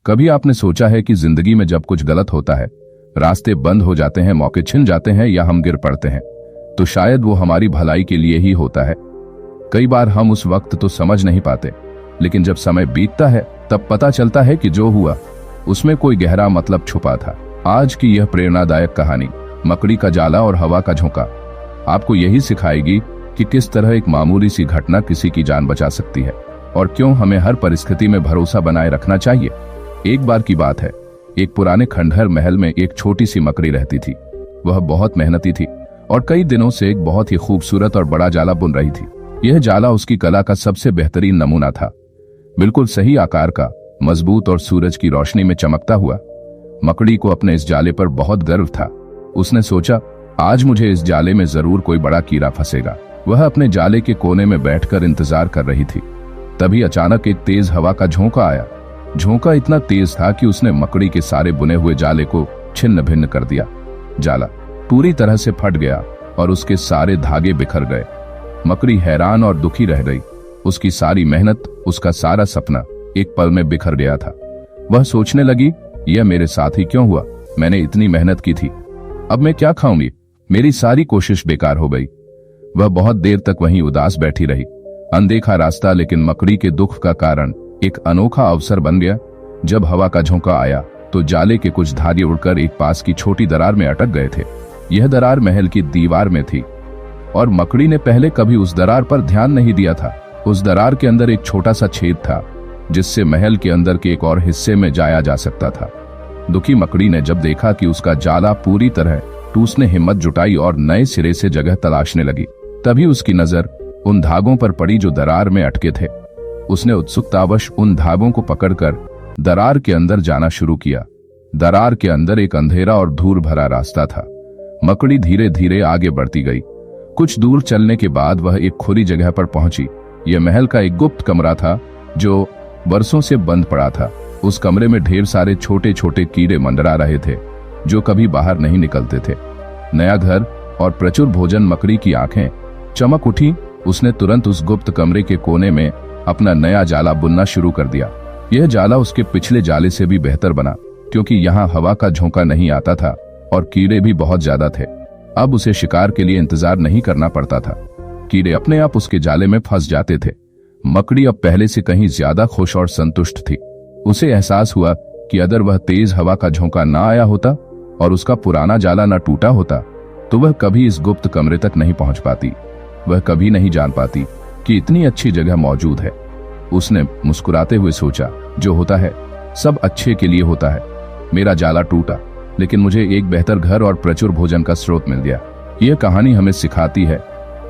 कभी आपने सोचा है कि जिंदगी में जब कुछ गलत होता है, रास्ते बंद हो जाते हैं, मौके छिन जाते हैं या हम गिर पड़ते हैं, तो शायद वो हमारी भलाई के लिए ही होता है। कई बार हम उस वक्त तो समझ नहीं पाते, लेकिन जब समय बीतता है तब पता चलता है कि जो हुआ उसमें कोई गहरा मतलब छुपा था। आज की यह प्रेरणादायक कहानी मकड़ी का जाला और हवा का झोंका आपको यही सिखाएगी कि किस तरह एक मामूली सी घटना किसी की जान बचा सकती है और क्यों हमें हर परिस्थिति में भरोसा बनाए रखना चाहिए। एक बार की बात है, एक पुराने खंडहर महल में एक छोटी सी मकड़ी रहती थी। वह बहुत मेहनती थी और कई दिनों से एक बहुत ही खूबसूरत और बड़ा जाला बुन रही थी। यह जाला उसकी कला का सबसे बेहतरीन नमूना था, बिल्कुल सही आकार का, मजबूत और सूरज की रोशनी में चमकता हुआ। मकड़ी को अपने इस जाले पर बहुत गर्व था। उसने सोचा, आज मुझे इस जाले में जरूर कोई बड़ा कीड़ा फंसेगा। वह अपने जाले के कोने में बैठकर इंतजार कर रही थी। तभी अचानक एक तेज हवा का झोंका आया। झोंका इतना तेज था कि उसने मकड़ी के सारे बुने हुए जाले को छिन्न भिन्न कर दिया। जाला पूरी तरह से फट गया और उसके सारे धागे बिखर गए। मकड़ी हैरान और दुखी रह गई। उसकी सारी मेहनत, उसका सारा सपना एक पल में बिखर गया था। वह सोचने लगी, यह मेरे साथ ही क्यों हुआ? मैंने इतनी मेहनत की थी, अब मैं क्या खाऊंगी? मेरी सारी कोशिश बेकार हो गई। वह बहुत देर तक वहीं उदास बैठी रही। अनदेखा रास्ता, लेकिन मकड़ी के दुख का कारण एक अनोखा अवसर बन गया। जब हवा का झोंका आया तो जाले के कुछ धागे उड़कर एक पास की छोटी दरार में अटक गए थे। यह दरार महल की दीवार में थी और मकड़ी ने पहले कभी उस दरार पर ध्यान नहीं दिया था। उस दरार के अंदर एक छोटा सा छेद था जिससे महल के अंदर के एक और हिस्से में जाया जा सकता था। दुखी मकड़ी ने जब देखा कि उसका जाला पूरी तरह, तो उसने हिम्मत जुटाई और नए सिरे से जगह तलाशने लगी। तभी उसकी नजर उन धागों पर पड़ी जो दरार में अटके थे। उसने उत्सुकतावश उन धागों को पकड़कर दरार के अंदर जाना शुरू किया। दरार के अंदर एक अंधेरा और धूल भरा रास्ता था। मकड़ी धीरे धीरे आगे बढ़ती गई। कुछ दूर चलने के बाद वह एक खुली जगह पर पहुंची। यह महल का एक गुप्त कमरा था जो बरसों से बंद पड़ा था। उस कमरे में ढेर सारे छोटे छोटे कीड़े मंडरा रहे थे जो कभी बाहर नहीं निकलते थे। नया घर और प्रचुर भोजन, मकड़ी की आंखें चमक उठी। उसने तुरंत उस गुप्त कमरे के कोने में अपना नया जाला बुनना शुरू कर दिया। यह जाला उसके पिछले जाले से भी बेहतर बना, क्योंकि यहाँ हवा का झोंका नहीं आता था और कीड़े भी बहुत ज्यादा थे। अब उसे शिकार के लिए इंतजार नहीं करना पड़ता था। कीड़े अपने आप उसके जाले में फंस जाते थे। मकड़ी अब पहले से कहीं ज्यादा खुश और संतुष्ट थी। उसे एहसास हुआ कि अगर वह तेज हवा का झोंका ना आया होता और उसका पुराना जाला न टूटा होता तो वह कभी इस गुप्त कमरे तक नहीं पहुंच पाती। वह कभी नहीं जान पाती कि इतनी अच्छी जगह मौजूद है। उसने मुस्कुराते हुए सोचा, जो होता है सब अच्छे के लिए होता है। मेरा जाला टूटा, लेकिन मुझे एक बेहतर घर और प्रचुर भोजन का स्रोत मिल गया। यह कहानी हमें सिखाती है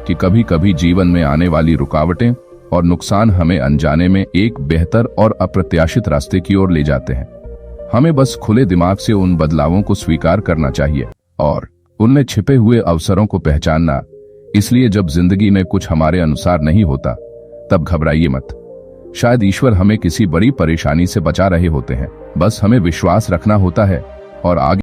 कि कभी कभी जीवन में आने वाली रुकावटें और नुकसान हमें अनजाने में एक बेहतर और अप्रत्याशित रास्ते की ओर ले जाते हैं। हमें बस खुले दिमाग से उन बदलावों को स्वीकार करना चाहिए और उनमें छिपे हुए अवसरों को पहचानना। इसलिए जब जिंदगी में कुछ हमारे अनुसार नहीं होता तब घबराइए मत। शायद ईश्वर हमें किसी बड़ी परेशानी से बचा रहे होते हैं। बस हमें विश्वास रखना होता है और आगे